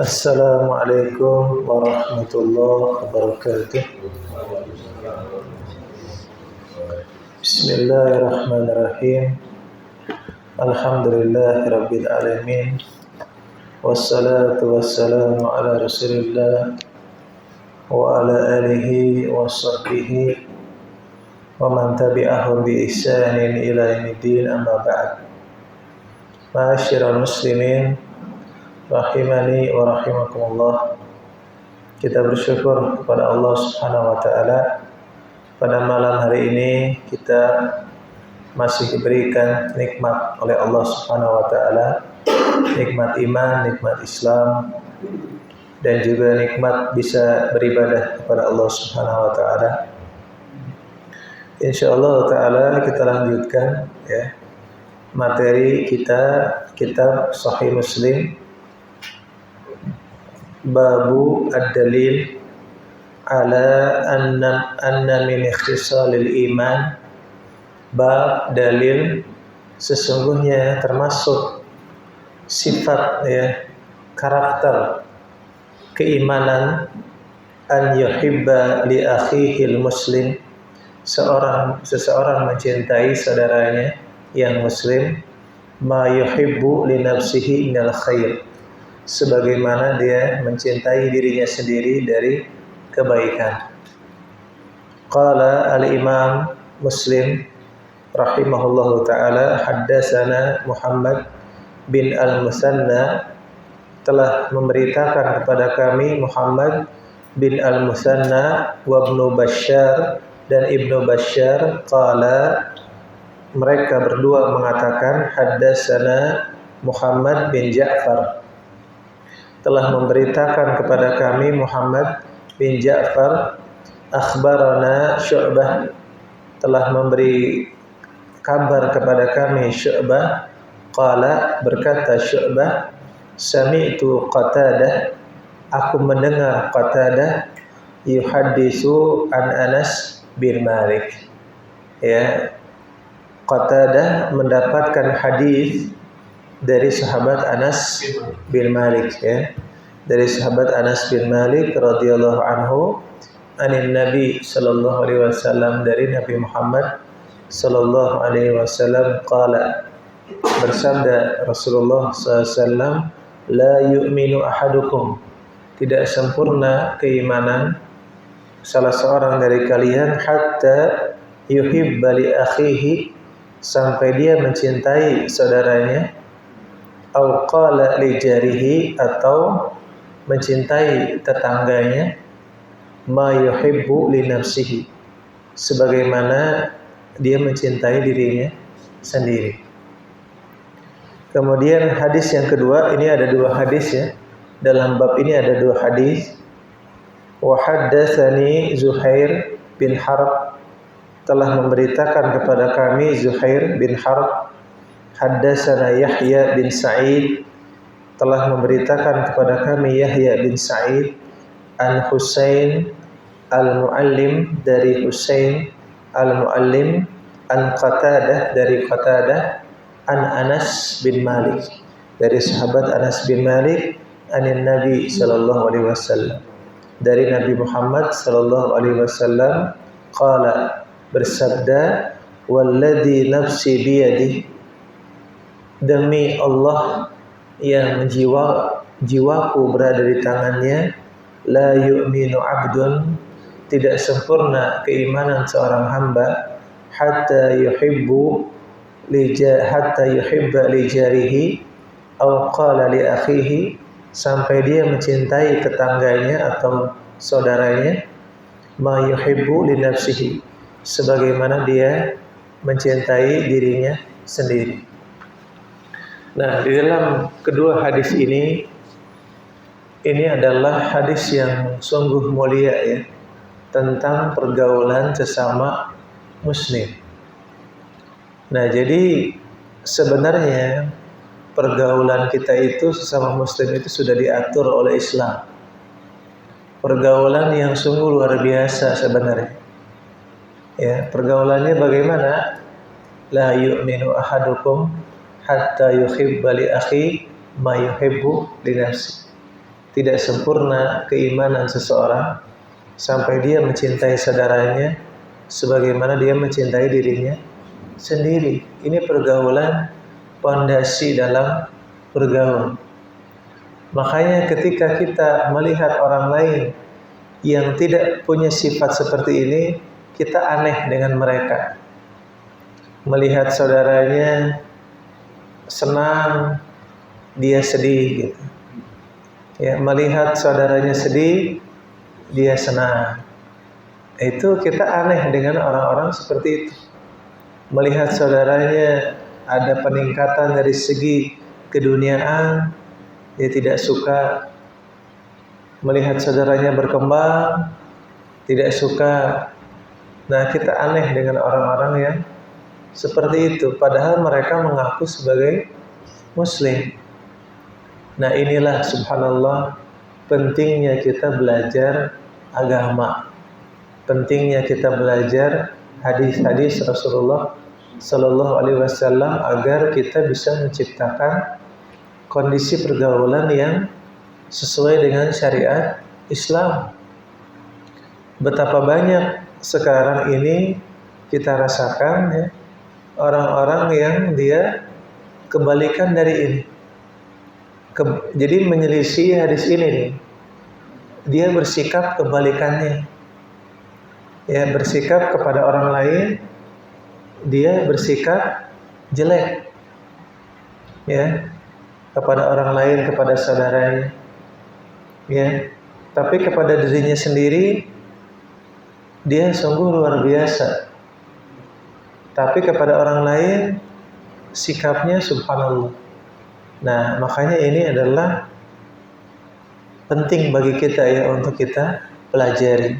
Assalamualaikum warahmatullahi wabarakatuh. Bismillahirrahmanirrahim. Alhamdulillahirabbil alamin. Wassalatu wassalamu ala Rasulillah wa ala alihi wa sahbihi wa man tabi'ahum bi ihsanin ila yaumiddin, amma ba'd. Ma'asyiral muslimin rahimani wa rahimakumullah. Kita bersyukur kepada Allah Subhanahu wa taala, pada malam hari ini kita masih diberikan nikmat oleh Allah Subhanahu wa taala, nikmat iman, nikmat Islam, dan juga nikmat bisa beribadah kepada Allah Subhanahu wa taala. Insyaallah taala kita lanjutkan ya materi kita, kitab Sahih Muslim, Babu ad-dalil ala anna min ikhtisalil iman. Bab dalil sesungguhnya termasuk sifat ya, karakter keimanan, an yuhibba li akhihil muslim, seseorang mencintai saudaranya yang muslim, ma yuhibbu li nafsihi minal khair, sebagaimana dia mencintai dirinya sendiri dari kebaikan. Qala al-Imam Muslim rahimahullahu taala, haddatsana Muhammad bin al-Musanna, telah memberitakan kepada kami Muhammad bin al-Musanna wa Ibnu Bashar dan Ibnu Bashar, qala, mereka berdua mengatakan, haddatsana Muhammad bin Ja'far, telah memberitakan kepada kami Muhammad bin Ja'far, akhbarana Syu'bah, telah memberi kabar kepada kami Syu'bah, qala, berkata Syu'bah, sami'tu Qatadah, aku mendengar Qatadah, yuhaddisu an Anas bin Malik. Ya, Qatadah mendapatkan hadis dari sahabat Anas bin Malik ya, dari sahabat Anas bin Malik radhiyallahu anhu, anin Nabi sallallahu alaihi wasallam, dari Nabi Muhammad sallallahu alaihi wasallam, qala, bersabda Rasulullah sallallahu alaihi wasallam, la yu'minu ahadukum, tidak sempurna keimanan salah seorang dari kalian, hatta yuhibba li akhihi, sampai dia mencintai saudaranya, au qala li jarihi, atau mencintai tetangganya, ma yuhibbu li nafsihi, sebagaimana dia mencintai dirinya sendiri. Kemudian hadis yang kedua, ini ada dua hadis ya. Dalam bab ini ada dua hadis. Wa haddatsani Zuhair bin Harb, telah memberitakan kepada kami Zuhair bin Harb, haddatsana Yahya bin Sa'id, telah memberitakan kepada kami Yahya bin Sa'id, an Husain al-Muallim, dari Husain al-Muallim, an Qatadah, dari Qatadah, an Anas bin Malik, dari sahabat Anas bin Malik, anin Nabi sallallahu alaihi wasallam, dari Nabi Muhammad sallallahu alaihi wasallam, qala, bersabda, walladzi nafsi biyadihi, demi Allah yang jiwaku berada di tangannya, la yu'minu abdun, tidak sempurna keimanan seorang hamba, hatta yuhibba li jarihi, au qala li akhihi, sampai dia mencintai tetangganya atau saudaranya, ma yuhibbu li nafsihi, sebagaimana dia mencintai dirinya sendiri. Nah, di dalam kedua hadis ini adalah hadis yang sungguh mulia ya, tentang pergaulan sesama muslim. Nah, jadi sebenarnya pergaulan kita itu sesama muslim itu sudah diatur oleh Islam. Pergaulan yang sungguh luar biasa sebenarnya. Ya, pergaulannya bagaimana? La yu'minu ahadukum hatta yuhibba li akhi ma yuhibbu li nafsi. tidak sempurna keimanan seseorang sampai dia mencintai saudaranya sebagaimana dia mencintai dirinya sendiri. Ini pergaulan pondasi dalam bergaul. Makanya ketika kita melihat orang lain yang tidak punya sifat seperti ini, kita aneh dengan mereka. Melihat saudaranya senang, dia sedih gitu. Ya, melihat saudaranya sedih, dia senang. Itu kita aneh dengan orang-orang seperti itu. Melihat saudaranya ada peningkatan dari segi keduniaan, dia tidak suka. Melihat saudaranya berkembang, tidak suka. Nah, kita aneh dengan orang-orang yang seperti itu, padahal mereka mengaku sebagai muslim. Nah, inilah subhanallah pentingnya kita belajar agama. Pentingnya kita belajar hadis-hadis Rasulullah Sallallahu Alaihi Wasallam agar kita bisa menciptakan kondisi pergaulan yang sesuai dengan syariat Islam. Betapa banyak sekarang ini kita rasakan ya, orang-orang yang dia kebalikan dari ini. Jadi menyelisih hadis ini nih. Dia bersikap kebalikannya. Ya, bersikap kepada orang lain dia bersikap jelek. Ya, kepada orang lain, kepada saudaranya. Ya, tapi kepada dirinya sendiri dia sungguh luar biasa. Tapi kepada orang lain sikapnya subhanallah. Nah, makanya ini adalah penting bagi kita ya untuk kita pelajari.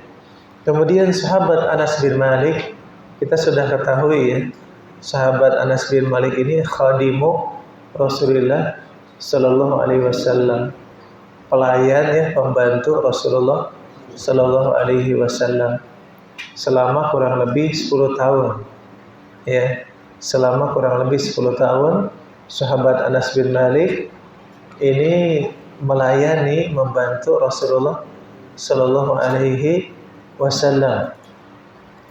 Kemudian sahabat Anas bin Malik, kita sudah ketahui ya, sahabat Anas bin Malik ini khadimu Rasulullah Sallallahu Alaihi Wasallam, pelayan ya, pembantu Rasulullah Sallallahu Alaihi Wasallam selama kurang lebih 10 tahun. Ya, selama kurang lebih 10 tahun sahabat Anas bin Malik ini melayani, membantu Rasulullah Sallallahu Alaihi Wasallam.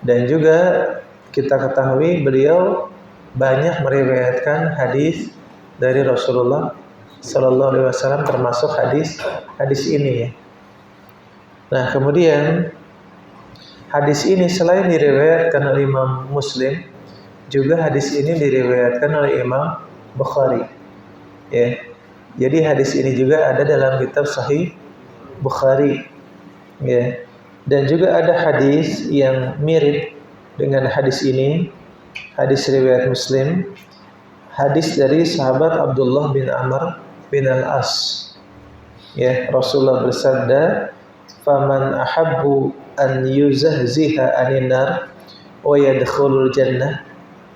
Dan juga kita ketahui beliau banyak meriwayatkan hadis dari Rasulullah Sallallahu Alaihi Wasallam, termasuk hadis ini ya. Nah, kemudian hadis ini selain diriwayatkan oleh Imam Muslim, juga hadis ini diriwayatkan oleh Imam Bukhari. Ya. Jadi hadis ini juga ada dalam kitab Sahih Bukhari. Ya. Dan juga ada hadis yang mirip dengan hadis ini, hadis riwayat Muslim, hadis dari sahabat Abdullah bin Amr bin Al-As. Ya, Rasulullah bersabda, "Faman ahabbu an yuzahziha 'anil nar wa yadkhulul jannah."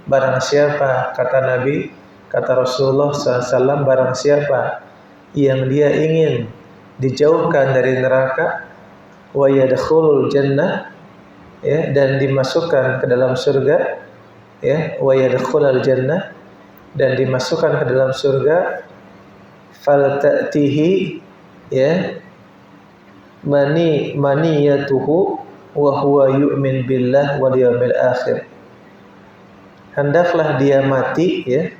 Barang siapa, kata Nabi, kata Rasulullah SAW, barang siapa yang dia ingin dijauhkan dari neraka, wa yadkhulul jannah, ya, dan dimasukkan ke dalam surga, ya, wa yadkhulul jannah, dan dimasukkan ke dalam surga, faltatihi, ya, maniyatuhu wa huwa yu'min billah wal yawmil akhir. Hendaklah dia mati ya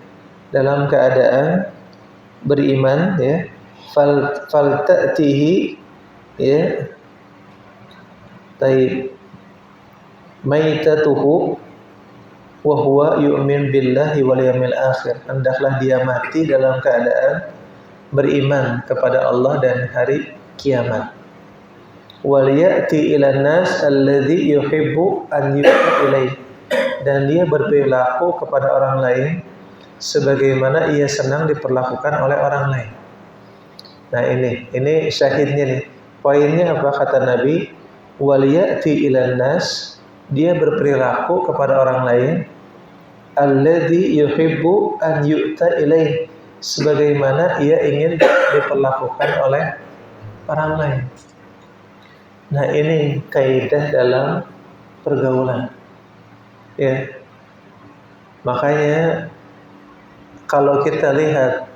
dalam keadaan beriman ya, faltatihi, ya, taib maitatuhu wa huwa yu'min billahi wal yawmil akhir. Hendaklah dia mati dalam keadaan beriman kepada Allah dan hari kiamat. Wal ya'ti ilan nas alladhi yuhibbu an yu'ta ilaih. Dan dia berperilaku kepada orang lain sebagaimana ia senang diperlakukan oleh orang lain. Nah, ini syahidnya nih. Poinnya apa kata Nabi? Wal ya'ti ilan nas, dia berperilaku kepada orang lain alladzi yuhibbu an yu'ta ilaih, sebagaimana ia ingin diperlakukan oleh orang lain. Nah, ini kaidah dalam pergaulan. Ya. Makanya kalau kita lihat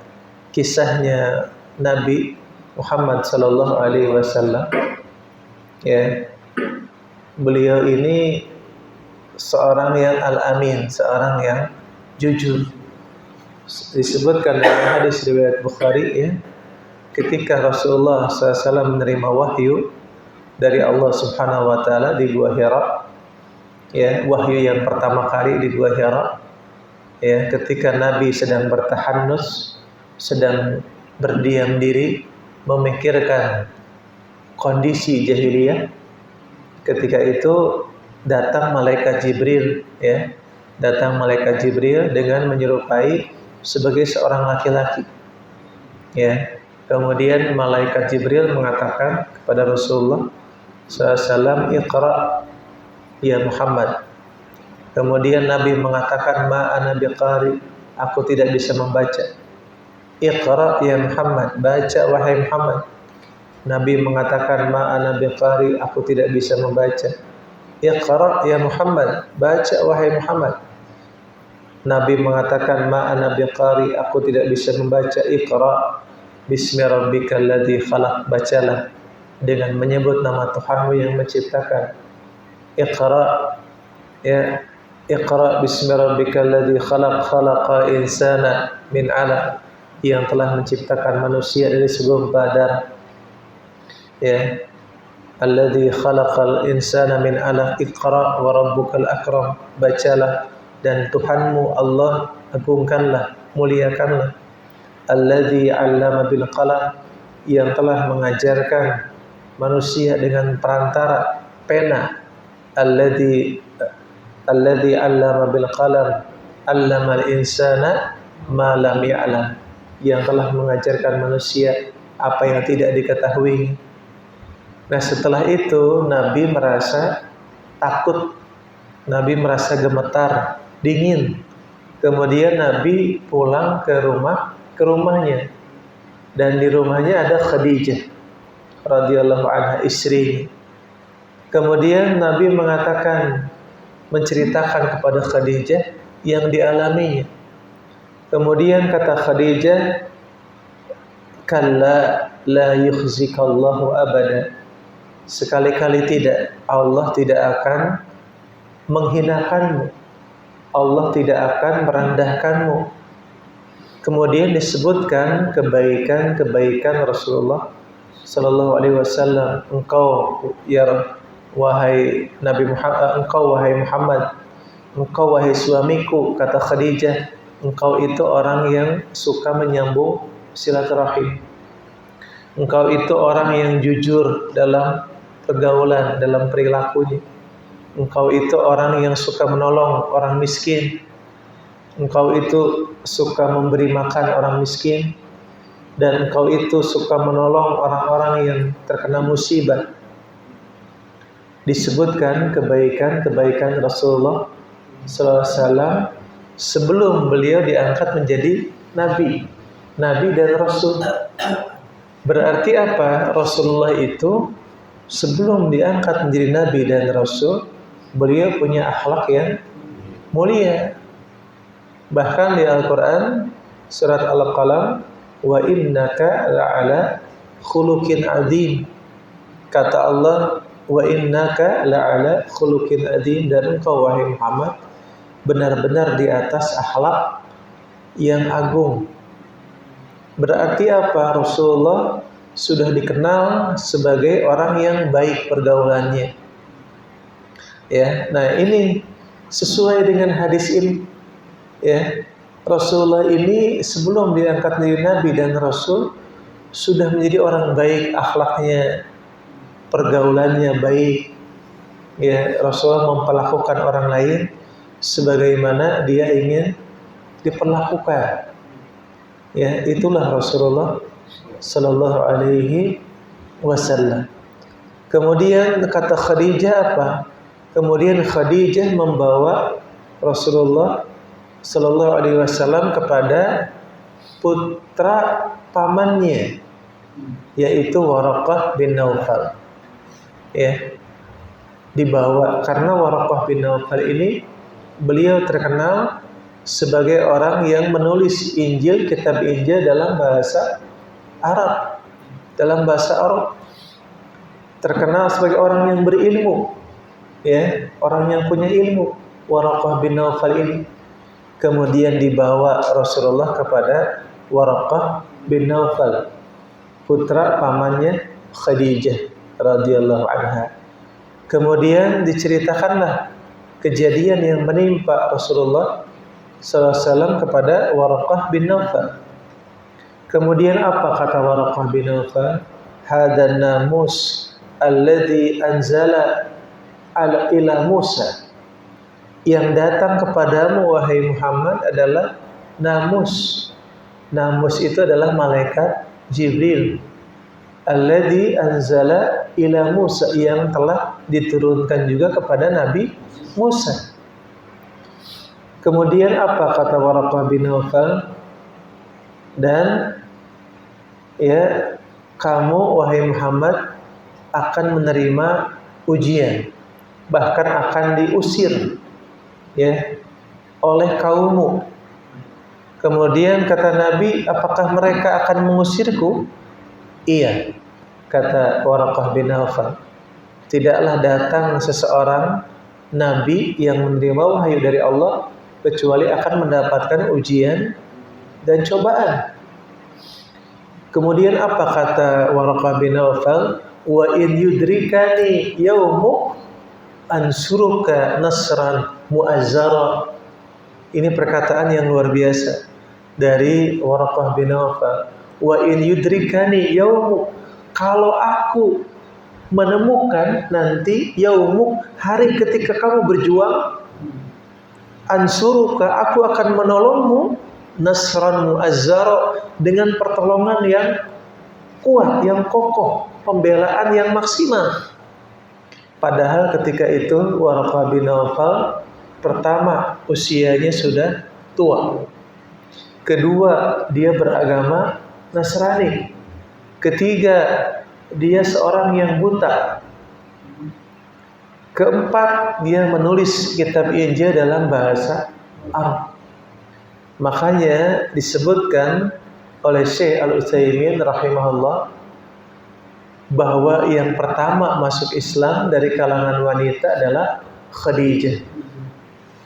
kisahnya Nabi Muhammad sallallahu alaihi wasallam, ya, beliau ini seorang yang al-amin, seorang yang jujur. Disebutkan dalam hadis riwayat Bukhari, ya, ketika Rasulullah SAW menerima wahyu dari Allah Subhanahu wa taala di Gua Hira, ya, wahyu yang pertama kali di Gua Hira, ya, ketika Nabi sedang bertahannus, sedang berdiam diri memikirkan kondisi jahiliyah. Ketika itu datang malaikat Jibril, ya, datang malaikat Jibril dengan menyerupai sebagai seorang laki-laki, ya. Kemudian malaikat Jibril mengatakan kepada Rasulullah SAW, Iqra ya Muhammad. Kemudian Nabi mengatakan, ma ana biqari, aku tidak bisa membaca. Iqra ya Muhammad, baca wahai Muhammad. Nabi mengatakan, ma ana biqari, aku tidak bisa membaca. Iqra ya Muhammad, baca wahai Muhammad. Nabi mengatakan, ma ana biqari, aku tidak bisa membaca. Iqra bismi rabbikal ladzi khalaq, bacalah dengan menyebut nama Tuhanmu yang menciptakan. Iqra, ya, Iqra bismi rabbikal ladzi khalaq, khalaqal insana min 'alaq, yang telah menciptakan manusia dari segumpal darah. Ya, alladzi khalaqal insana min 'alaq, Iqra wa rabbukal akram, bacalah dan Tuhanmu Allah agungkanlah, muliakanlah. Alladzi 'allama bil qalam, yang telah mengajarkan manusia dengan perantara pena. Alladzi 'allama bil qalam, 'allamal insana ma lam ya'lam, yang telah mengajarkan manusia apa yang tidak diketahui. Nah, setelah itu Nabi merasa takut, Nabi merasa gemetar, dingin. Kemudian Nabi pulang ke rumahnya, dan di rumahnya ada Khadijah radhiyallahu anha, istrinya. Kemudian Nabi menceritakan kepada Khadijah yang dialaminya. Kemudian kata Khadijah, kalla la yukhzikallahu abada, sekali-kali tidak, Allah tidak akan menghinakanmu, Allah tidak akan merendahkanmu. Kemudian disebutkan kebaikan Rasulullah sallallahu alaihi wasallam. Engkau ya wahai Nabi Muhammad, engkau wahai Muhammad, engkau wahai suamiku, kata Khadijah, engkau itu orang yang suka menyambung silaturahim. Engkau itu orang yang jujur dalam pergaulan, dalam perilakunya. Engkau itu orang yang suka menolong orang miskin. Engkau itu suka memberi makan orang miskin. Dan engkau itu suka menolong orang-orang yang terkena musibah. Disebutkan kebaikan Rasulullah SAW sebelum beliau diangkat menjadi Nabi dan Rasul. Berarti apa? Rasulullah itu sebelum diangkat menjadi Nabi dan Rasul, beliau punya akhlak yang mulia. Bahkan di Al-Quran surat Al-Qalam, wa innaka la'ala khuluqin adzim, kata Allah, wa innaka la'ala khuluqin adzim, dan engkau wahai Muhammad benar-benar di atas akhlak yang agung. Berarti apa? Rasulullah sudah dikenal sebagai orang yang baik pergaulannya. Ya, nah ini sesuai dengan hadis ini. Ya, Rasulullah ini sebelum diangkat menjadi Nabi dan Rasul sudah menjadi orang baik, akhlaknya, pergaulannya baik. Ya, Rasulullah memperlakukan orang lain sebagaimana dia ingin diperlakukan. Ya, itulah Rasulullah sallallahu alaihi wasallam. Kemudian kata Khadijah apa? Kemudian Khadijah membawa Rasulullah sallallahu alaihi wasallam kepada putra pamannya, yaitu Waraqah bin Naufal. Ya, dibawa karena Waraqah bin Naufal ini beliau terkenal sebagai orang yang menulis Injil, kitab Injil dalam bahasa Arab. dalam bahasa Arab, terkenal sebagai orang yang berilmu, ya, orang yang punya ilmu. Waraqah bin Naufal ini kemudian dibawa Rasulullah kepada Waraqah bin Naufal, putra pamannya Khadijah radhiyallahu anha. Kemudian diceritakanlah kejadian yang menimpa Rasulullah sallallahu alaihi wasallam kepada Waraqah bin Naufal. Kemudian apa kata Waraqah bin Naufal? Hadan namus alladhi anzala ala ila Musa. Yang datang kepadamu wahai Muhammad adalah namus. Namus itu adalah malaikat Jibril. Alladhi anzala ila Musa, yang telah diturunkan juga kepada Nabi Musa. Kemudian apa kata Waraqah bin Naufal? Dan ya, kamu wahai Muhammad akan menerima ujian, bahkan akan diusir ya oleh kaummu. Kemudian kata Nabi, apakah mereka akan mengusirku? Iya, kata Waraqah bin Naufal. Tidaklah datang seseorang nabi yang menerima wahyu dari Allah kecuali akan mendapatkan ujian dan cobaan. Kemudian apa kata Waraqah bin Naufal? Wa in yudrikani yaumu ansuruka nasran mu'azzara. Ini perkataan yang luar biasa dari Waraqah bin Naufal. Wa in yudrikani yaumu, kalau aku menemukan nanti yaumu, hari ketika kamu berjuang, ansuruka, aku akan menolongmu, nasran mu'azzara, dengan pertolongan yang kuat, yang kokoh, pembelaan yang maksimal. Padahal ketika itu Waraqah bin Naufal, pertama usianya sudah tua, kedua dia beragama Nasrani, ketiga dia seorang yang buta, keempat dia menulis kitab Injil dalam bahasa Arab. Makanya disebutkan oleh Syekh Al-Utsaimin rahimahullah bahwa yang pertama masuk Islam dari kalangan wanita adalah Khadijah.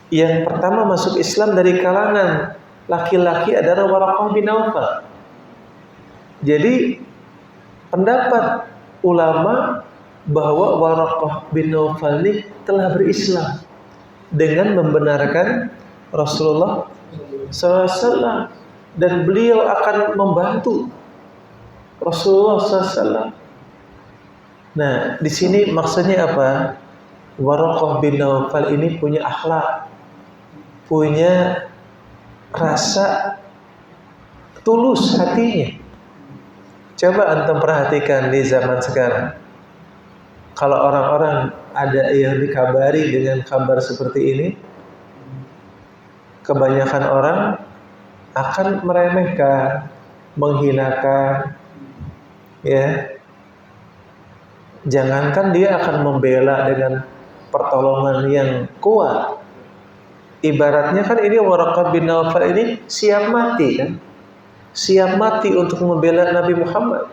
Yang pertama masuk Islam dari kalangan laki-laki adalah Waraqah bin Naufal. Jadi pendapat ulama bahwa Waraqah bin Naufal ini telah berislam dengan membenarkan Rasulullah SAW, dan beliau akan membantu Rasulullah SAW. Nah, di sini maksudnya apa? Waraqah bin Naufal ini punya akhlak, punya rasa tulus hatinya. Coba antum perhatikan di zaman sekarang. Kalau orang-orang ada yang dikabari dengan kabar seperti ini, kebanyakan orang akan meremehkan, menghinakan, ya. Jangankan dia akan membela dengan pertolongan yang kuat. Ibaratnya kan ini Waraqah bin Naufal ini siap mati kan? Siap mati untuk membela Nabi Muhammad.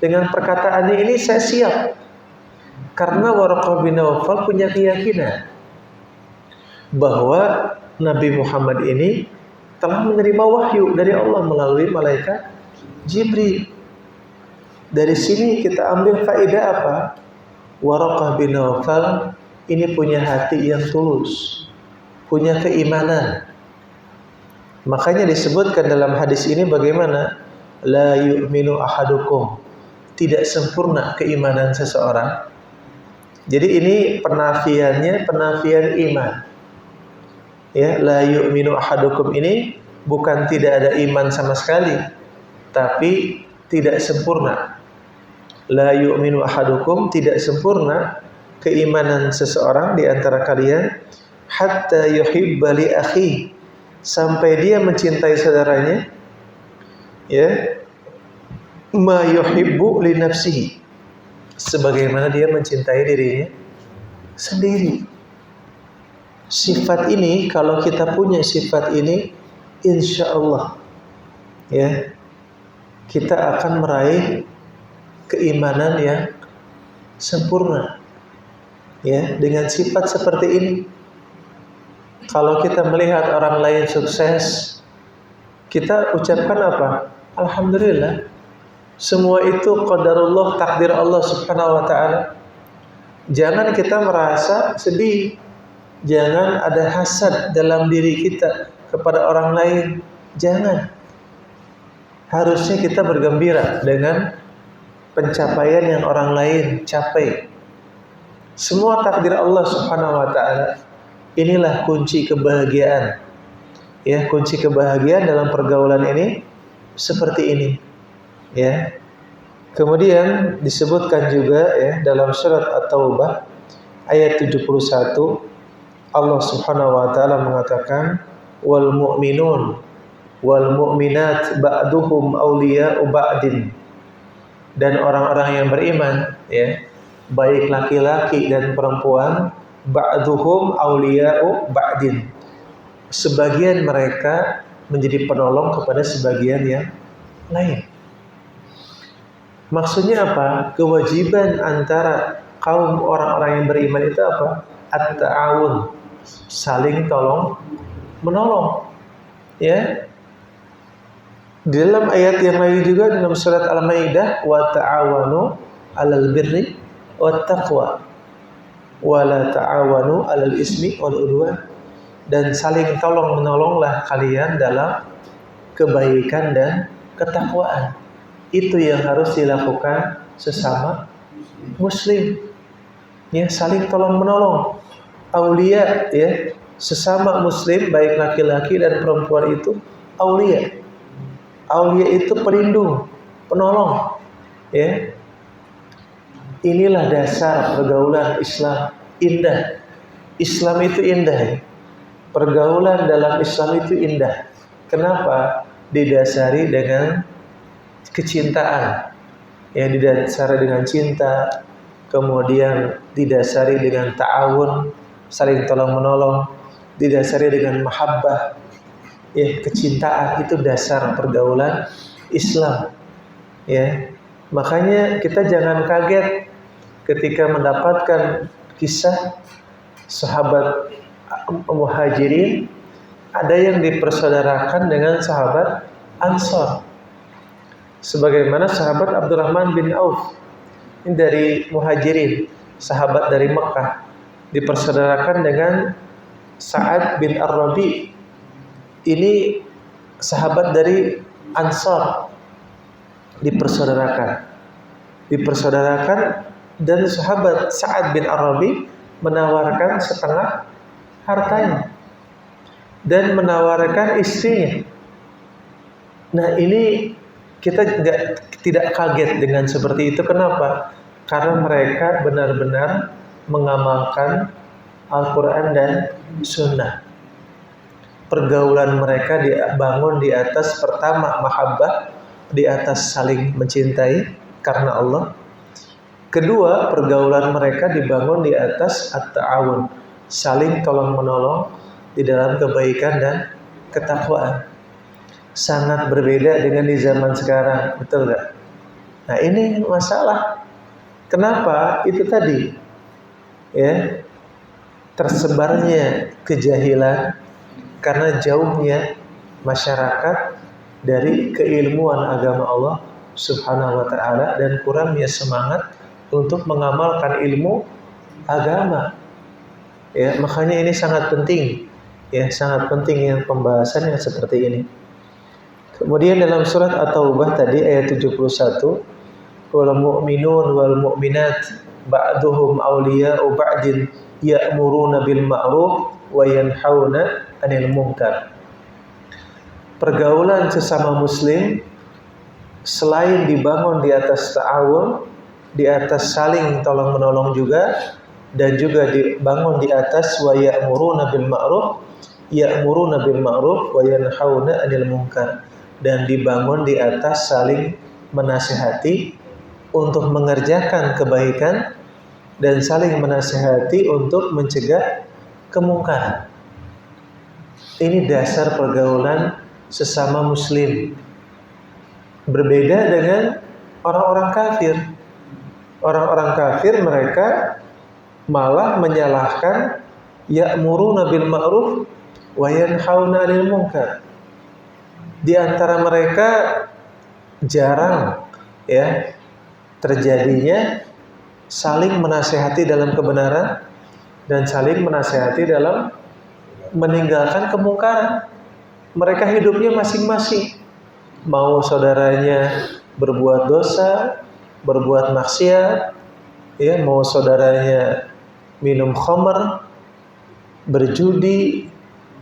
Dengan perkataannya ini saya siap. Karena Waraqah bin Naufal punya keyakinan bahwa Nabi Muhammad ini telah menerima wahyu dari Allah melalui malaikat Jibril. Dari sini kita ambil faedah apa? Waraqah bin Naufal ini punya hati yang tulus, punya keimanan. Makanya disebutkan dalam hadis ini bagaimana? La yu'minu ahadukum, tidak sempurna keimanan seseorang. Jadi ini penafiannya, penafian iman. Ya, la yu'minu ahadukum ini bukan tidak ada iman sama sekali, tapi tidak sempurna. La yu'minu ahadukum, tidak sempurna keimanan seseorang di antara kalian, hatta yuhibba li akhi, sampai dia mencintai saudaranya, ya, ma yuhibbu li nafsihi, sebagaimana dia mencintai dirinya sendiri. Sifat ini, kalau kita punya sifat ini, insya Allah ya, kita akan meraih keimanan yang sempurna. Ya, dengan sifat seperti ini. Kalau kita melihat orang lain sukses, kita ucapkan apa? Alhamdulillah. Semua itu qadarullah, takdir Allah Subhanahu wa taala. Jangan kita merasa sedih. Jangan ada hasad dalam diri kita kepada orang lain. Jangan. Harusnya kita bergembira dengan pencapaian yang orang lain capai. Semua takdir Allah Subhanahu wa taala. Inilah kunci kebahagiaan. Ya, kunci kebahagiaan dalam pergaulan ini seperti ini. Ya. Kemudian disebutkan juga ya dalam surat At-Taubah ayat 71 Allah Subhanahu wa taala mengatakan wal mu'minun wal mu'minat ba'duhum awliya'u ba'din. Dan orang-orang yang beriman ya, baik laki-laki dan perempuan, ba'duhum awliya'u ba'din. Sebagian mereka menjadi penolong kepada sebagian yang lain. Maksudnya apa? Kewajiban antara kaum orang-orang yang beriman itu apa? At-ta'awun, saling tolong menolong. Ya. Di dalam ayat yang lain juga dalam surat Al-Maidah wa ta'awanu 'alal birri wat taqwa wa la ta'awanu 'alal ismi wal 'udwan. Dan saling tolong menolonglah kalian dalam kebaikan dan ketakwaan. Itu yang harus dilakukan sesama muslim. Ya, saling tolong menolong. Aulia ya, sesama muslim baik laki-laki dan perempuan itu aulia. Aulia itu pelindung, penolong. Ya. Inilah dasar pergaulan Islam indah. Islam itu indah. Ya. Pergaulan dalam Islam itu indah. Kenapa? Didasari dengan kecintaan. Ya, didasari dengan cinta, kemudian didasari dengan ta'awun, saling tolong menolong, didasari dengan mahabbah. Ya, kecintaan itu dasar pergaulan Islam. Ya. Makanya kita jangan kaget ketika mendapatkan kisah sahabat Muhajirin ada yang dipersaudarakan dengan sahabat Ansor. Sebagaimana sahabat Abdurrahman bin Auf ini dari Muhajirin, sahabat dari Mekah, dipersaudarakan dengan Sa'ad bin Ar-Rabi. Ini sahabat dari Ansor, dipersaudarakan dan sahabat Sa'ad bin Ar-Rabi menawarkan setengah hartanya dan menawarkan istrinya. Nah, ini kita tidak kaget dengan seperti itu. Kenapa? Karena mereka benar-benar mengamalkan Al-Quran dan Sunnah. Pergaulan mereka dibangun di atas pertama mahabbah, di atas saling mencintai karena Allah. Kedua, pergaulan mereka dibangun di atas at-ta'awun, saling tolong menolong di dalam kebaikan dan ketakwaan. Sangat berbeda dengan di zaman sekarang, betul nggak? Nah, ini masalah. Kenapa? Itu tadi, ya, tersebarnya kejahilan karena jauhnya masyarakat dari keilmuan agama Allah Subhanahu wa taala dan kurangnya semangat untuk mengamalkan ilmu agama. Ya, makanya ini sangat penting. Ya, sangat penting yang pembahasan yang seperti ini. Kemudian dalam surat At-Taubah tadi ayat 71, wal mu'minun wal mu'minat ba'duhum awliya'u ba'din ya'muruna bil ma'ruf wa yanhauna 'anil munkar. Pergaulan sesama muslim selain dibangun di atas ta'awun, di atas saling tolong menolong juga, dan juga dibangun di atas wa ya'muruna bil ma'ruf wa yanhauna 'anil munkar, dan dibangun di atas saling menasihati untuk mengerjakan kebaikan dan saling menasihati untuk mencegah kemungkaran. Ini dasar pergaulan sesama muslim. Berbeda dengan orang-orang kafir. Orang-orang kafir mereka malah menyalahkan ya'muruna bil ma'ruf wa yanhauna 'anil munkar. Di antara mereka jarang ya terjadinya saling menasehati dalam kebenaran dan saling menasehati dalam meninggalkan kemungkaran. Mereka hidupnya masing-masing. Mau saudaranya berbuat dosa, berbuat maksiat, ya, mau saudaranya minum khamr, berjudi,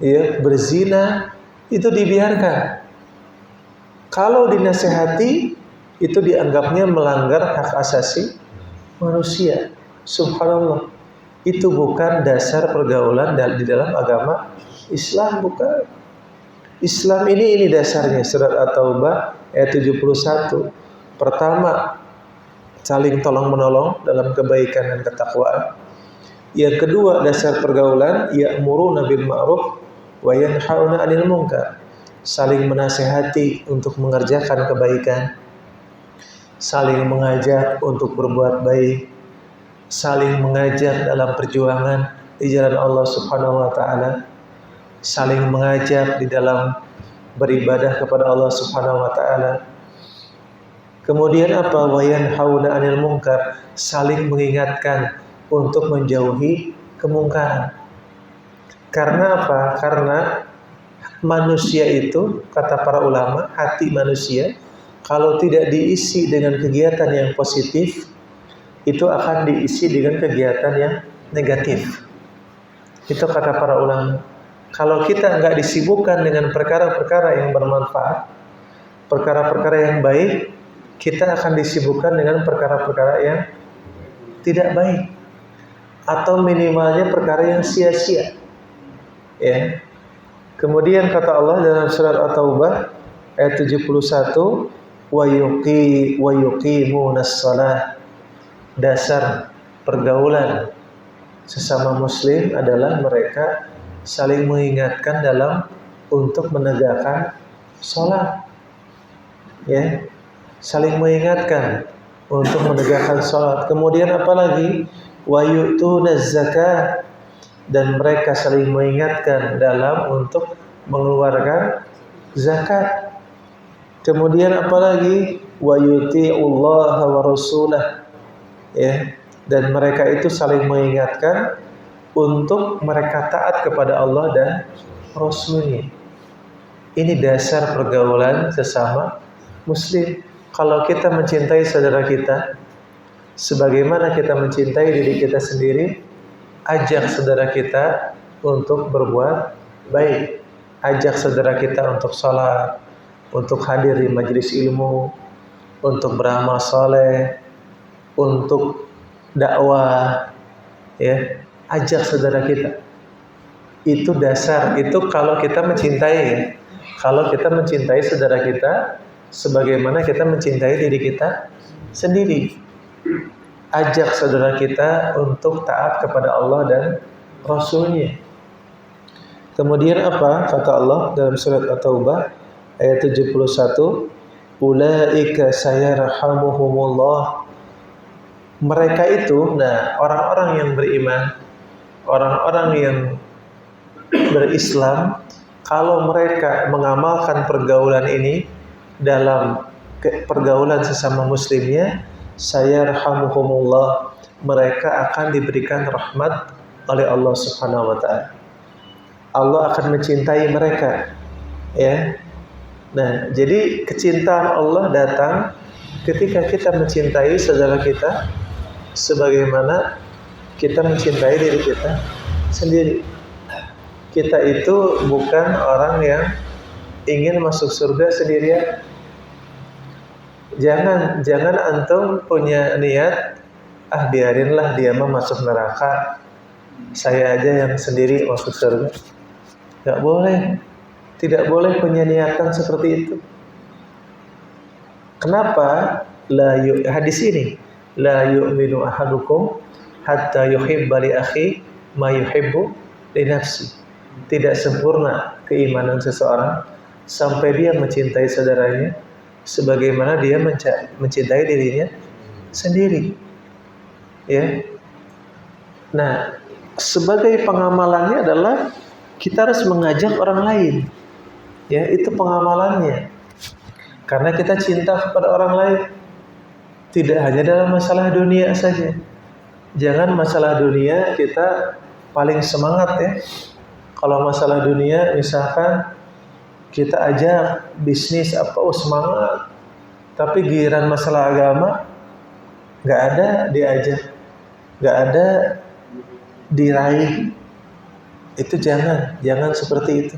ya, berzina, itu dibiarkan. Kalau dinasehati, itu dianggapnya melanggar hak asasi manusia. Subhanallah. Itu bukan dasar pergaulan di dalam agama Islam, bukan. Islam ini dasarnya. Surat At-Taubah ayat 71. Pertama, saling tolong-menolong dalam kebaikan dan ketakwaan. Yang kedua, dasar pergaulan ya'muruna bil ma'ruf wa yanhauna 'anil munkar. Saling menasehati untuk mengerjakan kebaikan, saling mengajak untuk berbuat baik, saling mengajak dalam perjuangan di jalan Allah Subhanahu wa taala, saling mengajak di dalam beribadah kepada Allah Subhanahu wa taala. Kemudian apa? Wa yanhauna 'anil munkar, saling mengingatkan untuk menjauhi kemungkaran. Karena apa? Karena manusia itu, kata para ulama, hati manusia kalau tidak diisi dengan kegiatan yang positif, itu akan diisi dengan kegiatan yang negatif. Itu kata para ulama. Kalau kita nggak disibukkan dengan perkara-perkara yang bermanfaat, perkara-perkara yang baik, kita akan disibukkan dengan perkara-perkara yang tidak baik, atau minimalnya perkara yang sia-sia. Ya. Kemudian kata Allah dalam surat At-Taubah ayat 71, wa yuqimunas shalah. Dasar pergaulan sesama muslim adalah mereka saling mengingatkan dalam untuk menegakkan sholat. Ya. Saling mengingatkan untuk menegakkan sholat. Kemudian apa lagi? Wa yu'tunaz zakah. Dan mereka saling mengingatkan dalam untuk mengeluarkan zakat. Kemudian apa lagi? Wa yuti'ullaha wa rasulah. Ya, dan mereka itu saling mengingatkan untuk mereka taat kepada Allah dan Rasulnya. Ini dasar pergaulan sesama muslim. Kalau kita mencintai saudara kita sebagaimana kita mencintai diri kita sendiri, ajak saudara kita untuk berbuat baik. Ajak saudara kita untuk sholat, untuk hadir di majelis ilmu, untuk beramal soleh, untuk dakwah. Ya, ajak saudara kita. Itu dasar. Itu kalau kita mencintai, ya. Kalau kita mencintai saudara kita sebagaimana kita mencintai diri kita sendiri. Ajak saudara kita untuk taat kepada Allah dan Rasulnya. Kemudian apa? Kata Allah dalam surat At-Taubah ayat 71, ulaika sayarhamuhumullah. Mereka itu, nah, orang-orang yang beriman, orang-orang yang berislam, kalau mereka mengamalkan pergaulan ini dalam pergaulan sesama muslimnya, sayarhamuhumullah, mereka akan diberikan rahmat oleh Allah Subhanahu wa taala. Allah akan mencintai mereka. Ya. Nah, jadi kecintaan Allah datang ketika kita mencintai saudara kita sebagaimana kita mencintai diri kita sendiri. Kita itu bukan orang yang ingin masuk surga sendirian. Jangan antum punya niat, biarinlah dia mah masuk neraka, saya aja yang sendiri masuk surga. Gak boleh. Tidak boleh punya niatan seperti itu. Kenapa? Hadis ini, la yu'minu ahadukum hatta yuhibba li akhi ma yuhibbu li nafsi. Tidak sempurna keimanan seseorang sampai dia mencintai saudaranya sebagaimana dia mencintai dirinya sendiri. Ya. Nah, sebagai pengamalannya adalah kita harus mengajak orang lain. Ya, itu pengamalannya. Karena kita cinta kepada orang lain. Tidak hanya dalam masalah dunia saja. Jangan masalah dunia kita paling semangat ya. Kalau masalah dunia misalkan kita ajak bisnis apa, semangat. Tapi giliran masalah agama nggak ada diajak, nggak ada diraih. Itu jangan seperti itu.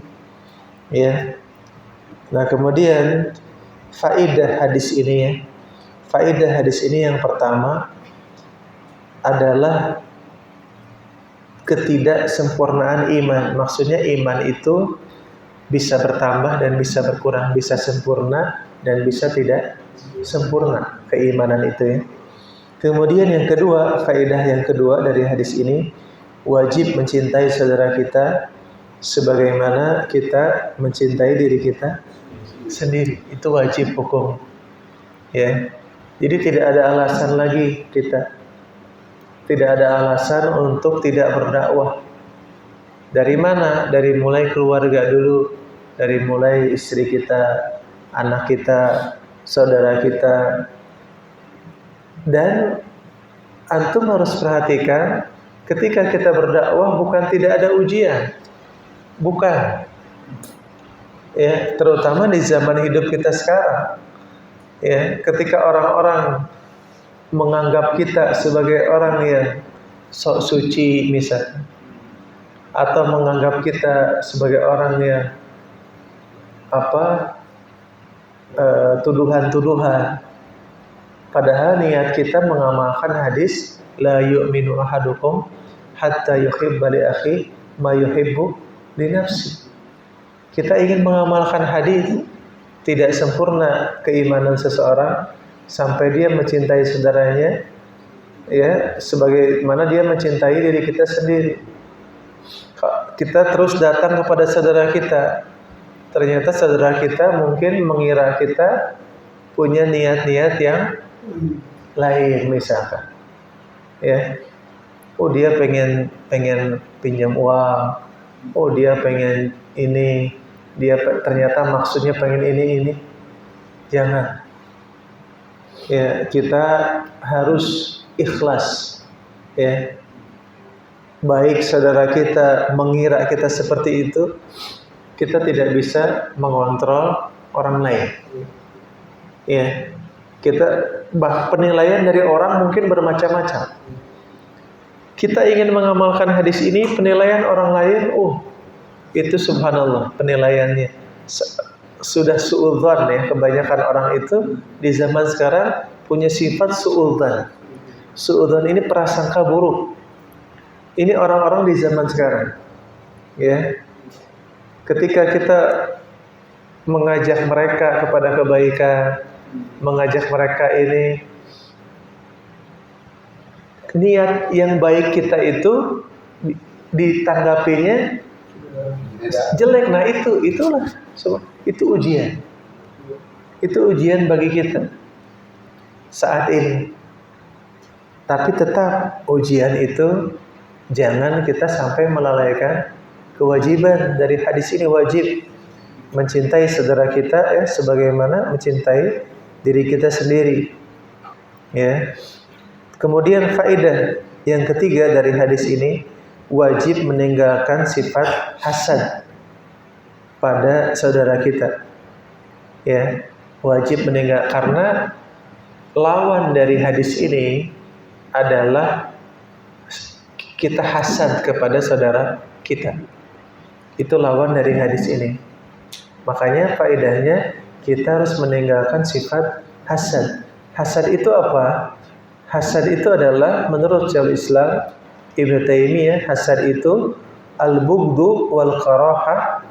Ya. Nah, kemudian faedah hadis ini ya. Faedah hadis ini yang pertama adalah ketidaksempurnaan iman. Maksudnya iman itu bisa bertambah dan bisa berkurang, bisa sempurna dan bisa tidak sempurna keimanan itu ya. Kemudian yang kedua, faedah yang kedua dari hadis ini, wajib mencintai saudara kita sebagaimana kita mencintai diri kita sendiri. Itu wajib hukum. Ya. Jadi tidak ada alasan lagi kita. Tidak ada alasan untuk tidak berdakwah. Dari mana? Dari mulai keluarga dulu, dari mulai istri kita, anak kita, saudara kita. Dan antum harus perhatikan ketika kita berdakwah bukan tidak ada ujian. Bukan. Ya, terutama di zaman hidup kita sekarang. Ya, ketika orang-orang menganggap kita sebagai orang yang sok suci misalnya, atau menganggap kita sebagai orang yang tuduhan-tuduhan. Padahal niat kita mengamalkan hadis la yu'minu ahadukum hatta yuhibba li akhi ma yuhibbu li nafsi. Kita ingin mengamalkan hadis, tidak sempurna keimanan seseorang sampai dia mencintai saudaranya ya sebagaimana dia mencintai diri kita sendiri. Kita terus datang kepada saudara kita, ternyata saudara kita mungkin mengira kita punya niat-niat yang lain misalkan. Ya. Oh, dia pengen pinjam uang. Oh, dia pengen ini. Dia ternyata maksudnya pengen ini. Jangan. Ya, kita harus ikhlas. Ya. Baik saudara kita mengira kita seperti itu, kita tidak bisa mengontrol orang lain. Ya, penilaian dari orang mungkin bermacam-macam. Kita ingin mengamalkan hadis ini, penilaian orang lain, itu subhanallah penilaiannya sudah suudzon ya. Kebanyakan orang itu di zaman sekarang punya sifat suudzon. Suudzon ini prasangka buruk. Ini orang-orang di zaman sekarang. Ya. Ketika kita mengajak mereka kepada kebaikan, mengajak mereka ini, niat yang baik kita itu ditanggapinya jelek. Nah, itu ujian. Itu ujian bagi kita saat ini. Tapi tetap ujian itu jangan kita sampai melalaikan kewajiban. Dari hadis ini wajib mencintai saudara kita ya sebagaimana mencintai diri kita sendiri. Ya. Kemudian faedah yang ketiga dari hadis ini, wajib meninggalkan sifat hasad pada saudara kita. Ya, wajib meninggalkan, karena lawan dari hadis ini adalah kita hasad kepada saudara kita. Itu lawan dari hadis ini. Makanya faedahnya kita harus meninggalkan sifat hasad. Hasad itu apa? Hasad itu adalah menurut Syekhul Islam Ibnu Taimiyah, hasad itu al-bughdu wal karahah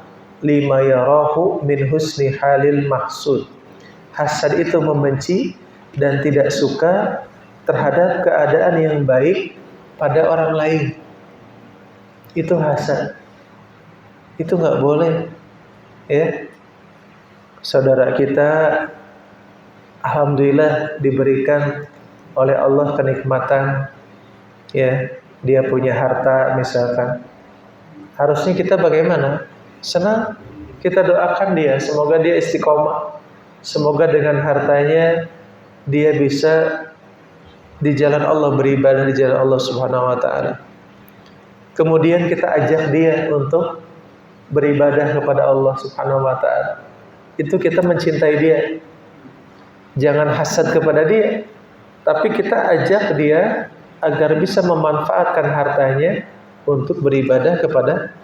lima yarahu min husni halil mahsud. Hasad itu membenci dan tidak suka terhadap keadaan yang baik pada orang lain. Itu hasad. Itu nggak boleh. Ya. Saudara kita alhamdulillah diberikan oleh Allah kenikmatan, ya, dia punya harta misalkan. Harusnya kita bagaimana? Senang, kita doakan dia, semoga dia istiqomah, semoga dengan hartanya dia bisa di jalan Allah, beribadah di jalan Allah Subhanahu wa taala. Kemudian kita ajak dia untuk beribadah kepada Allah Subhanahu wa taala. Itu kita mencintai dia. Jangan hasad kepada dia, tapi kita ajak dia agar bisa memanfaatkan hartanya untuk beribadah kepada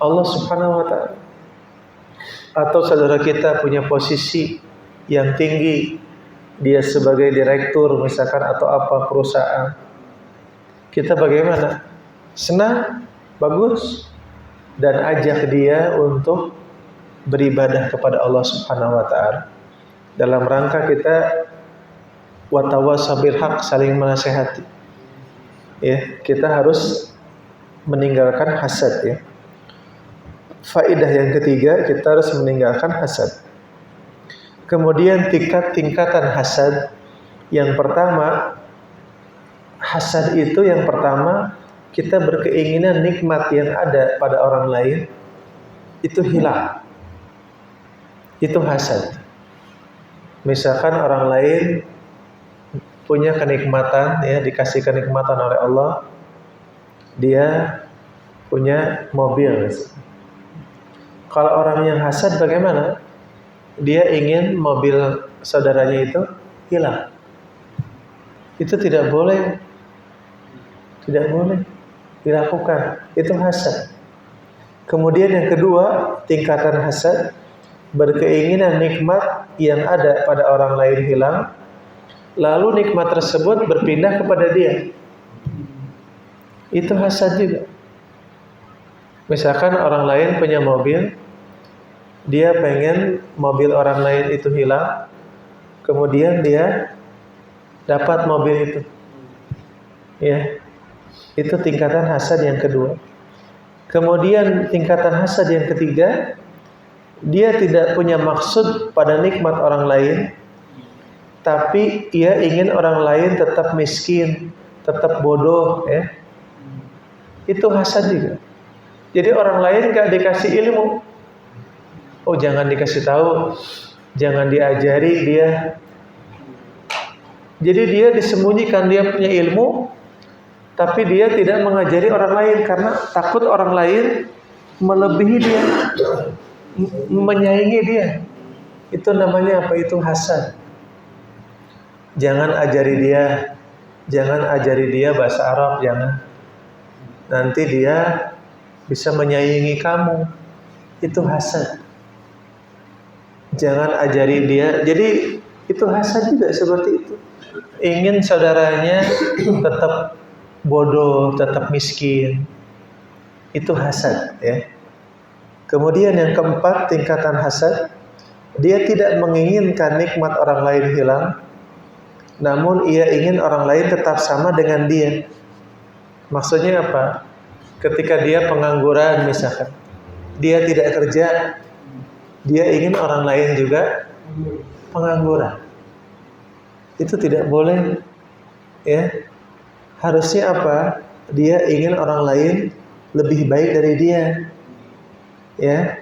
Allah Subhanahu wa taala. Atau saudara kita punya posisi yang tinggi, dia sebagai direktur misalkan atau apa perusahaan. Kita bagaimana? Senang, bagus, dan ajak dia untuk beribadah kepada Allah Subhanahu wa taala. Dalam rangka kita watawassaw bil haq, saling menasehati. Ya, kita harus meninggalkan hasad, ya. Faedah yang ketiga, kita harus meninggalkan hasad. Kemudian tingkatan hasad. Yang pertama, hasad itu yang pertama, kita berkeinginan nikmat yang ada pada orang lain itu hilang. Itu hasad. Misalkan orang lain punya kenikmatan, ya, dikasih kenikmatan oleh Allah, dia punya mobil. Kalau orang yang hasad bagaimana? Dia ingin mobil saudaranya itu hilang. Itu tidak boleh dilakukan. Itu hasad. Kemudian yang kedua, tingkatan hasad, berkeinginan nikmat yang ada pada orang lain hilang, lalu nikmat tersebut berpindah kepada dia. Itu hasad juga. Misalkan orang lain punya mobil, dia pengen mobil orang lain itu hilang, kemudian dia dapat mobil itu. Ya, itu tingkatan hasad yang kedua. Kemudian tingkatan hasad yang ketiga, dia tidak punya maksud pada nikmat orang lain, tapi ia ingin orang lain tetap miskin, tetap bodoh, ya. Itu hasad juga. Jadi orang lain gak dikasih ilmu, oh jangan dikasih tahu, jangan diajari dia. Jadi dia disembunyikan dia punya ilmu, tapi dia tidak mengajari orang lain karena takut orang lain melebihi dia, menyaingi dia. Itu namanya apa? Itu hasad. Jangan ajari dia bahasa Arab, jangan. Nanti dia bisa menyaingi kamu. Itu hasad. Jangan ajari dia. Jadi itu hasad juga seperti itu. Ingin saudaranya tetap bodoh, tetap miskin. Itu hasad, ya. Kemudian yang keempat, tingkatan hasad, dia tidak menginginkan nikmat orang lain hilang, namun ia ingin orang lain tetap sama dengan dia. Maksudnya apa? Ketika dia pengangguran misalkan, dia tidak kerja, dia ingin orang lain juga pengangguran. Itu tidak boleh, ya. Harusnya apa? Dia ingin orang lain lebih baik dari dia, ya.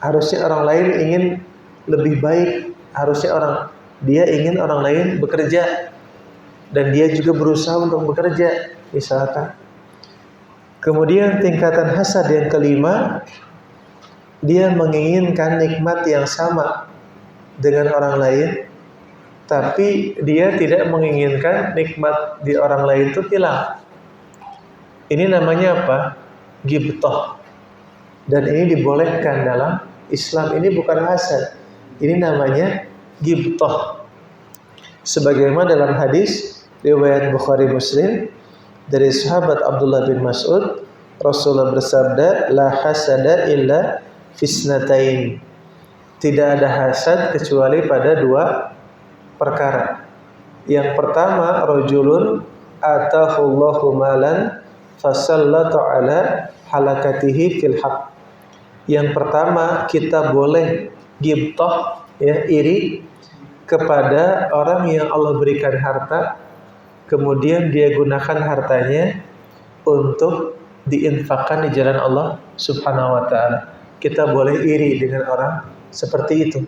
Harusnya orang lain ingin lebih baik. Harusnya dia ingin orang lain bekerja, dan dia juga berusaha untuk bekerja, misalkan. Kemudian tingkatan hasad yang kelima, dia menginginkan nikmat yang sama dengan orang lain, tapi dia tidak menginginkan nikmat di orang lain itu hilang. Ini namanya apa? Ghibthah. Dan ini dibolehkan dalam Islam. Ini bukan hasad. Ini namanya ghibthah. Sebagaimana dalam hadis riwayat Bukhari Muslim dari sahabat Abdullah bin Mas'ud, Rasulullah bersabda, la hasada illa fisnatain. Tidak ada hasad kecuali pada dua perkara. Yang pertama, rajulun atahullahu malan fasallatu ala halakatihi fil haq. Yang pertama, kita boleh ghibthah, ya, iri, kepada orang yang Allah berikan harta, kemudian dia gunakan hartanya untuk diinfakkan di jalan Allah Subhanahu wa taala. Kita boleh iri dengan orang seperti itu.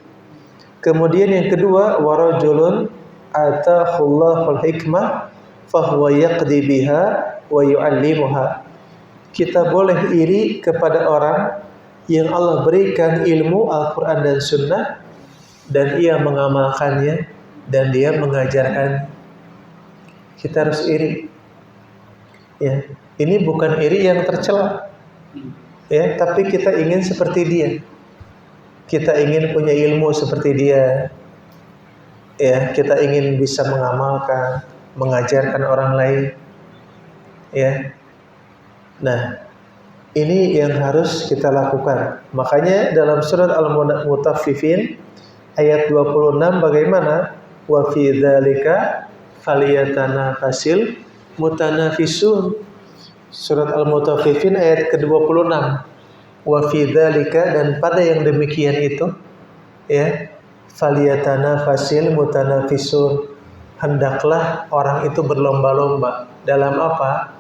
Kemudian yang kedua, warajulun atahullahul hikmah fahuwa yaqdi biha wa yu'allimuha. Kita boleh iri kepada orang yang Allah berikan ilmu Al-Quran dan Sunnah dan ia mengamalkannya dan dia mengajarkan. Kita harus iri. Ya, ini bukan iri yang tercela. Ya, tapi kita ingin seperti dia. Kita ingin punya ilmu seperti dia. Ya, kita ingin bisa mengamalkan, mengajarkan orang lain. Ya. Nah, ini yang harus kita lakukan. Makanya dalam surat Al-Mutaffifin ayat 26 bagaimana? Wa fi dzalika falyatanafasil mutanafisun. Surat Al-Mutaffifin ayat ke-26. Wa fi dzalika, dan pada yang demikian itu, ya, falyatanafasil mutanafisun. Hendaklah orang itu berlomba-lomba dalam apa?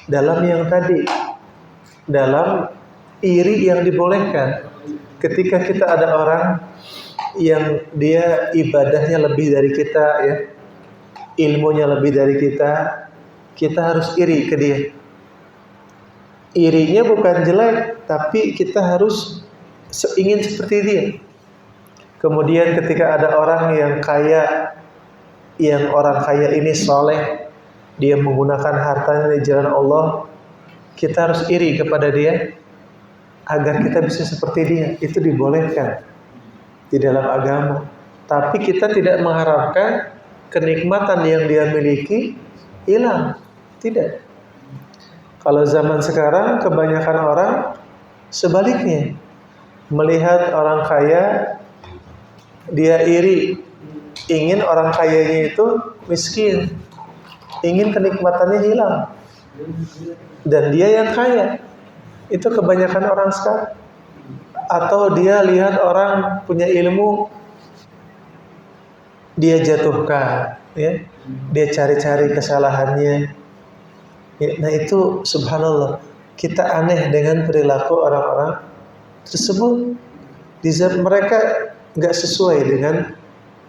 Dalam yang tadi, dalam iri yang dibolehkan. Ketika kita ada orang yang dia ibadahnya lebih dari kita, ya, ilmunya lebih dari kita, kita harus iri ke dia. Irinya bukan jelek, tapi kita harus ingin seperti dia. Kemudian ketika ada orang yang kaya, yang orang kaya ini soleh, dia menggunakan hartanya di jalan Allah, kita harus iri kepada dia agar kita bisa seperti dia. Itu dibolehkan di dalam agama. Tapi kita tidak mengharapkan kenikmatan yang dia miliki hilang. Tidak. Kalau zaman sekarang kebanyakan orang sebaliknya, melihat orang kaya dia iri, ingin orang kayanya itu miskin, ingin kenikmatannya hilang, dan dia yang kaya. Itu kebanyakan orang sekarang. Atau dia lihat orang punya ilmu, dia jatuhkan, ya, dia cari-cari kesalahannya. Ya, nah itu subhanallah, kita aneh dengan perilaku orang-orang tersebut. Di saat mereka nggak sesuai dengan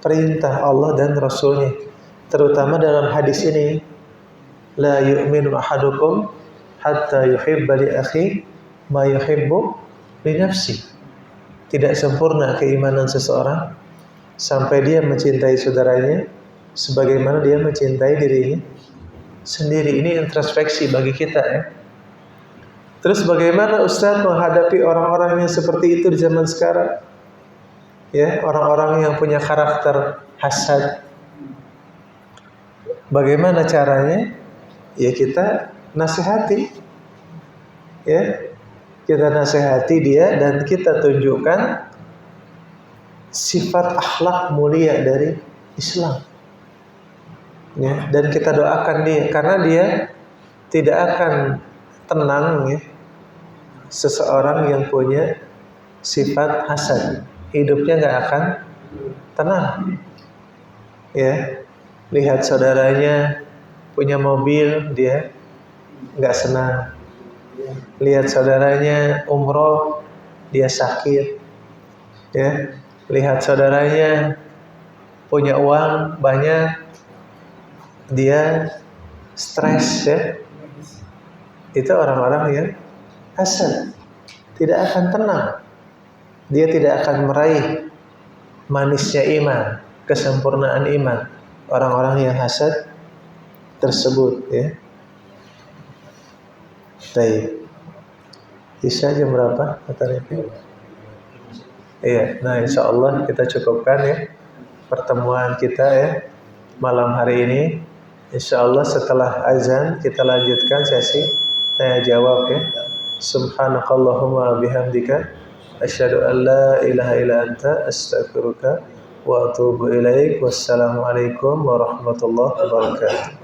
perintah Allah dan Rasulnya. Terutama dalam hadis ini, la yu'minu ahadukum hatta yuhibba li akhi ma yuhibbu li nafsi. Tidak sempurna keimanan seseorang sampai dia mencintai saudaranya sebagaimana dia mencintai dirinya sendiri. Ini introspeksi bagi kita, ya. Terus bagaimana Ustaz menghadapi orang-orang yang seperti itu di zaman sekarang? Ya, orang-orang yang punya karakter hasad. Bagaimana caranya? Ya kita nasihati. Ya, kita nasihati dia dan kita tunjukkan sifat akhlak mulia dari Islam. Ya, dan kita doakan dia, karena dia tidak akan tenang, ya, seseorang yang punya sifat hasad, hidupnya nggak akan tenang. Ya, lihat saudaranya punya mobil, dia nggak senang. Lihat saudaranya umroh, dia sakit. Ya, lihat saudaranya punya uang banyak, dia stres, ya. Itu orang-orang yang hasad, tidak akan tenang. Dia tidak akan meraih manisnya iman, kesempurnaan iman. Orang-orang yang hasad tersebut, ya. Baik. Isya jam berapa? Iya, nah insyaallah kita cukupkan, ya, pertemuan kita, ya, malam hari ini. Insyaallah setelah azan kita lanjutkan sesi tanya jawab, ya. Subhanakallahumma bihamdika asyhadu an la ilaha illa anta astaghfiruka wa atubu ilaik. Wassalamualaikum warahmatullahi wabarakatuh.